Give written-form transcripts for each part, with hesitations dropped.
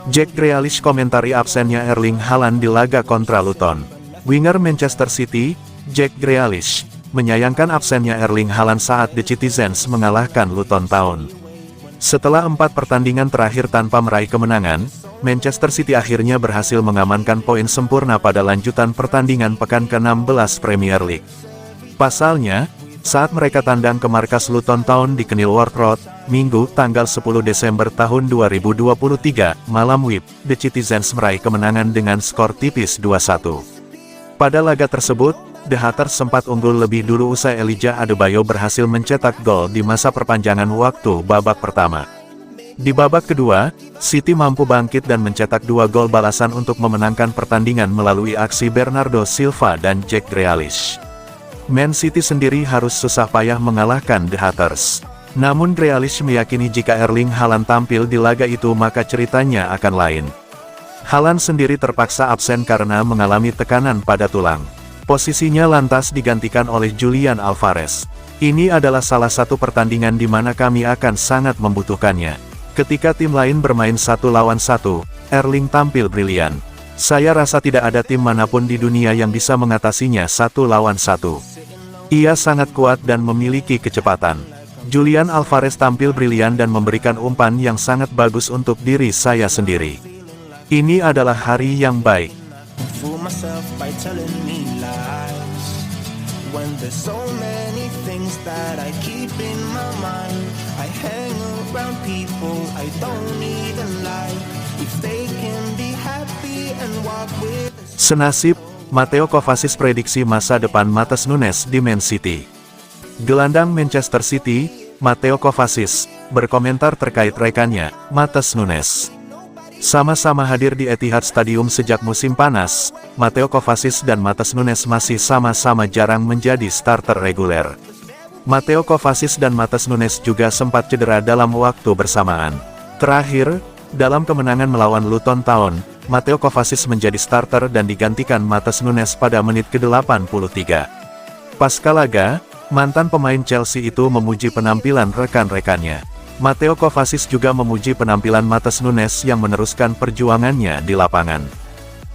Jack Grealish komentari absennya Erling Haaland di laga kontra Luton. Winger Manchester City, Jack Grealish, menyayangkan absennya Erling Haaland saat The Citizens mengalahkan Luton Town. Setelah 4 pertandingan terakhir tanpa meraih kemenangan, Manchester City akhirnya berhasil mengamankan poin sempurna pada lanjutan pertandingan pekan ke-16 Premier League. Pasalnya, saat mereka tandang ke markas Luton Town di Kenilworth Road, Minggu tanggal 10 Desember tahun 2023, malam WIB, The Citizens meraih kemenangan dengan skor tipis 2-1. Pada laga tersebut, The Hatters sempat unggul lebih dulu usai Elijah Adebayo berhasil mencetak gol di masa perpanjangan waktu babak pertama. Di babak kedua, City mampu bangkit dan mencetak 2 gol balasan untuk memenangkan pertandingan melalui aksi Bernardo Silva dan Jack Grealish. Man City sendiri harus susah payah mengalahkan The Hatters. Namun Grealish meyakini jika Erling Haaland tampil di laga itu maka ceritanya akan lain. Haaland sendiri terpaksa absen karena mengalami tekanan pada tulang. Posisinya lantas digantikan oleh Julian Alvarez. Ini adalah salah satu pertandingan di mana kami akan sangat membutuhkannya. Ketika tim lain bermain 1 lawan 1, Erling tampil brilian. Saya rasa tidak ada tim manapun di dunia yang bisa mengatasinya 1 lawan 1. Ia sangat kuat dan memiliki kecepatan. Julian Alvarez tampil brilian dan memberikan umpan yang sangat bagus untuk diri saya sendiri. Ini adalah hari yang baik. When there's so many things that I keep in my mind, I hang around people I don't even like. If they can be happy and walk with us. Senasib, Mateo Kovacic prediksi masa depan Matheus Nunes di Man City. Gelandang Manchester City, Mateo Kovacic, berkomentar terkait rekannya, Matheus Nunes. Sama-sama hadir di Etihad Stadium sejak musim panas, Mateo Kovacic dan Matheus Nunes masih sama-sama jarang menjadi starter reguler. Mateo Kovacic dan Matheus Nunes juga sempat cedera dalam waktu bersamaan. Terakhir, dalam kemenangan melawan Luton Town, Mateo Kovacic menjadi starter dan digantikan Matheus Nunes pada menit ke-83. Pasca laga, mantan pemain Chelsea itu memuji penampilan rekan-rekannya. Mateo Kovacic juga memuji penampilan Matheus Nunes yang meneruskan perjuangannya di lapangan.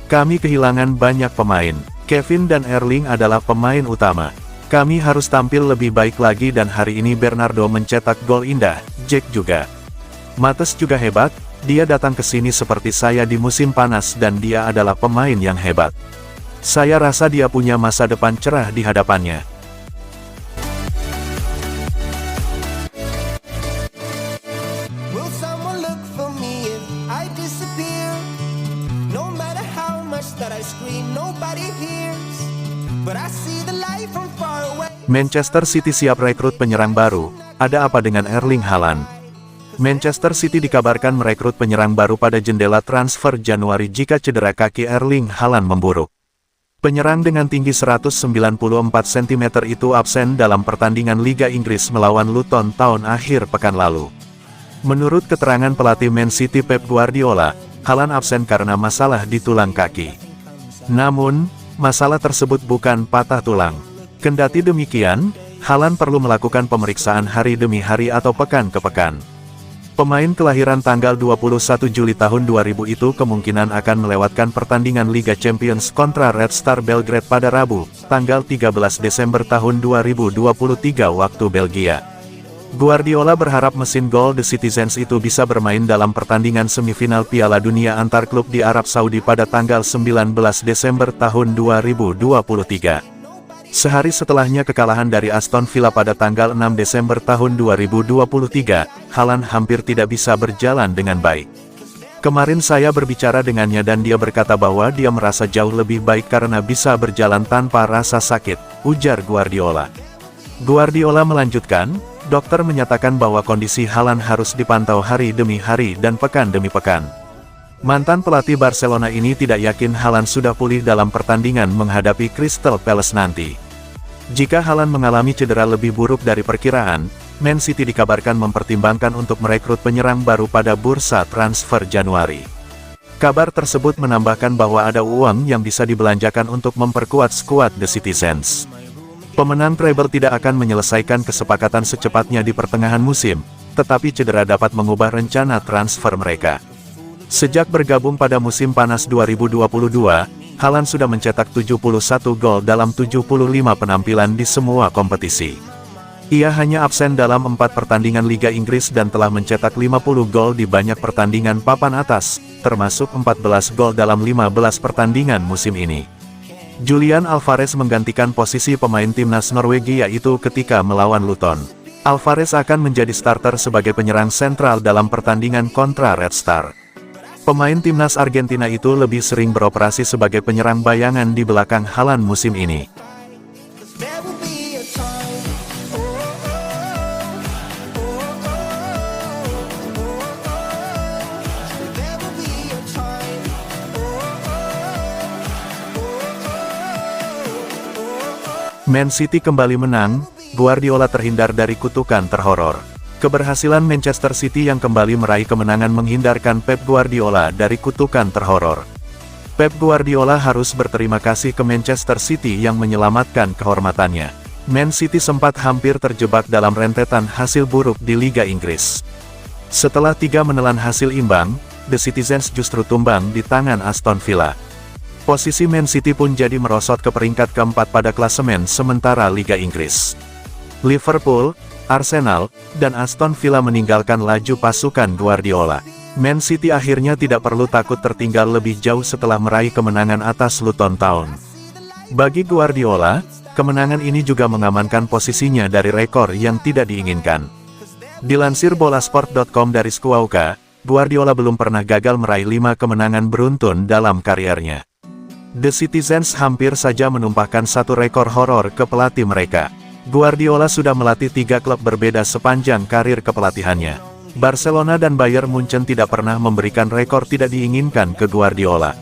Kami kehilangan banyak pemain. Kevin dan Erling adalah pemain utama. Kami harus tampil lebih baik lagi dan hari ini Bernardo mencetak gol indah, Jack juga. Matheus juga hebat, dia datang ke sini seperti saya di musim panas dan dia adalah pemain yang hebat. Saya rasa dia punya masa depan cerah di hadapannya. Manchester City siap rekrut penyerang baru, ada apa dengan Erling Haaland? Manchester City dikabarkan merekrut penyerang baru pada jendela transfer Januari jika cedera kaki Erling Haaland memburuk. Penyerang dengan tinggi 194 cm itu absen dalam pertandingan Liga Inggris melawan Luton Town akhir pekan lalu. Menurut keterangan pelatih Man City Pep Guardiola, Haaland absen karena masalah di tulang kaki. Namun, masalah tersebut bukan patah tulang. Kendati demikian, Haaland perlu melakukan pemeriksaan hari demi hari atau pekan ke pekan. Pemain kelahiran tanggal 21 Juli tahun 2000 itu kemungkinan akan melewatkan pertandingan Liga Champions kontra Red Star Belgrade pada Rabu, tanggal 13 Desember tahun 2023 waktu Belgia. Guardiola berharap mesin gol The Citizens itu bisa bermain dalam pertandingan semifinal Piala Dunia antar klub di Arab Saudi pada tanggal 19 Desember tahun 2023. Sehari setelahnya kekalahan dari Aston Villa pada tanggal 6 Desember tahun 2023, Haaland hampir tidak bisa berjalan dengan baik. Kemarin saya berbicara dengannya dan dia berkata bahwa dia merasa jauh lebih baik karena bisa berjalan tanpa rasa sakit, ujar Guardiola. Guardiola melanjutkan, dokter menyatakan bahwa kondisi Haaland harus dipantau hari demi hari dan pekan demi pekan. Mantan pelatih Barcelona ini tidak yakin Haaland sudah pulih dalam pertandingan menghadapi Crystal Palace nanti. Jika Haaland mengalami cedera lebih buruk dari perkiraan, Man City dikabarkan mempertimbangkan untuk merekrut penyerang baru pada bursa transfer Januari. Kabar tersebut menambahkan bahwa ada uang yang bisa dibelanjakan untuk memperkuat skuad The Citizens. Pemenang treble tidak akan menyelesaikan kesepakatan secepatnya di pertengahan musim, tetapi cedera dapat mengubah rencana transfer mereka. Sejak bergabung pada musim panas 2022, Haaland sudah mencetak 71 gol dalam 75 penampilan di semua kompetisi. Ia hanya absen dalam 4 pertandingan Liga Inggris dan telah mencetak 50 gol di banyak pertandingan papan atas, termasuk 14 gol dalam 15 pertandingan musim ini. Julian Alvarez menggantikan posisi pemain timnas Norwegia itu ketika melawan Luton. Alvarez akan menjadi starter sebagai penyerang sentral dalam pertandingan kontra Red Star. Pemain timnas Argentina itu lebih sering beroperasi sebagai penyerang bayangan di belakang Haaland musim ini. Man City kembali menang, Guardiola terhindar dari kutukan terhoror. Keberhasilan Manchester City yang kembali meraih kemenangan menghindarkan Pep Guardiola dari kutukan terhoror. Pep Guardiola harus berterima kasih ke Manchester City yang menyelamatkan kehormatannya. Man City sempat hampir terjebak dalam rentetan hasil buruk di Liga Inggris. Setelah 3 menelan hasil imbang, The Citizens justru tumbang di tangan Aston Villa. Posisi Man City pun jadi merosot ke peringkat keempat pada klasemen sementara Liga Inggris. Liverpool, Arsenal, dan Aston Villa meninggalkan laju pasukan Guardiola. Man City akhirnya tidak perlu takut tertinggal lebih jauh setelah meraih kemenangan atas Luton Town. Bagi Guardiola, kemenangan ini juga mengamankan posisinya dari rekor yang tidak diinginkan. Dilansir bolasport.com dari Squawka, Guardiola belum pernah gagal meraih 5 kemenangan beruntun dalam kariernya. The Citizens hampir saja menumpahkan satu rekor horor ke pelatih mereka. Guardiola sudah melatih 3 klub berbeda sepanjang karir kepelatihannya. Barcelona dan Bayern Munchen tidak pernah memberikan rekor tidak diinginkan ke Guardiola.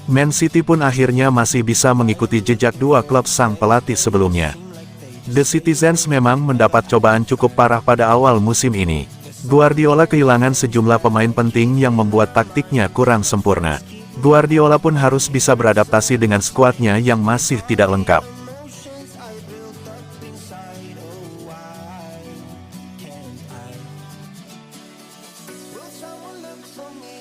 Man City pun akhirnya masih bisa mengikuti jejak 2 klub sang pelatih sebelumnya. The Citizens memang mendapat cobaan cukup parah pada awal musim ini. Guardiola kehilangan sejumlah pemain penting yang membuat taktiknya kurang sempurna. Guardiola pun harus bisa beradaptasi dengan skuadnya yang masih tidak lengkap. Will someone look for me?